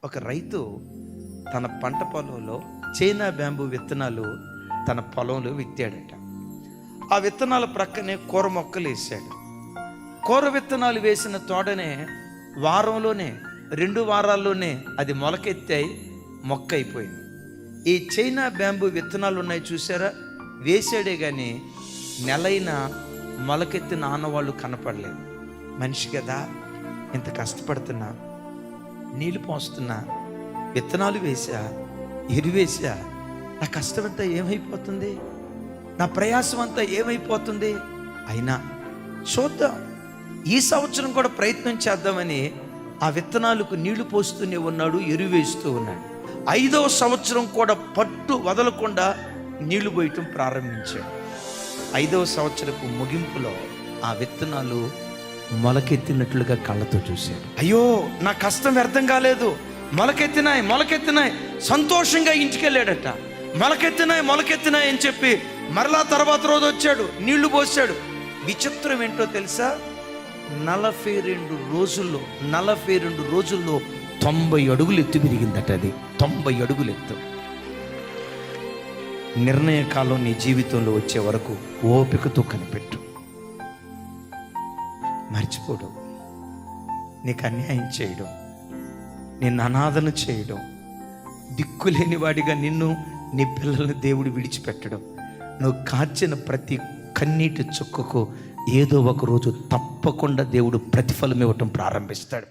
ఒక రైతు తన పంట పొలంలో చైనా బ్యాంబూ విత్తనాలు తన పొలంలో విత్తాడట. ఆ విత్తనాల ప్రక్కనే కూర మొక్కలు వేసాడు. కూర విత్తనాలు వేసిన తోటనే వారంలోనే 2 వారాల్లోనే అది మొలకెత్తాయి, మొక్క అయిపోయింది. ఈ చైనా బ్యాంబూ విత్తనాలు ఉన్నాయి చూసారా, వేసాడే కానీ నెలైన మొలకెత్తిన ఆనవాళ్ళు కనపడలేదు. మనిషి కదా, ఇంత కష్టపడుతున్నా, నీళ్ళు పోస్తున్నా, విత్తనాలు వేసా, ఎరువేసా, నా కష్టమంతా ఏమైపోతుంది, నా ప్రయాసం అంతా ఏమైపోతుంది? అయినా చూద్దాం, ఈ సంవత్సరం కూడా ప్రయత్నం చేద్దామని ఆ విత్తనాలకు నీళ్లు పోస్తూనే ఉన్నాడు, ఎరువేస్తూ ఉన్నాడు. 5వ సంవత్సరం కూడా పట్టు వదలకుండా నీళ్లు పోయటం ప్రారంభించాడు. 5వ సంవత్సరపు ముగింపులో ఆ విత్తనాలు మొలకెత్తినట్లుగా కళ్ళతో చూశాడు. అయ్యో, నా కష్టం వ్యర్థం కాలేదు, మొలకెత్తినాయి సంతోషంగా ఇంటికి వెళ్ళాడట. మొలకెత్తినాయి అని చెప్పి మరలా తర్వాత రోజు వచ్చాడు, నీళ్లు పోసాడు. విచిత్రం ఏంటో తెలుసా, 42 రోజుల్లో 90 అడుగులు ఎత్తు పెరిగిందట. అది 90 అడుగులు ఎత్తు. నిర్ణయ కాలం నీ జీవితంలో వచ్చే వరకు ఓపికతో కనిపెట్టు. మర్చిపోవడం, నీకు అన్యాయం చేయడం, నిన్ను అనాథన చేయడం, దిక్కులేని వాడిగా నిన్ను, నీ పిల్లల్ని దేవుడు విడిచిపెట్టడం, నువ్వు కార్చిన ప్రతి కన్నీటి చుక్కకు ఏదో ఒక రోజు తప్పకుండా దేవుడు ప్రతిఫలం ఇవ్వటం ప్రారంభిస్తాడు.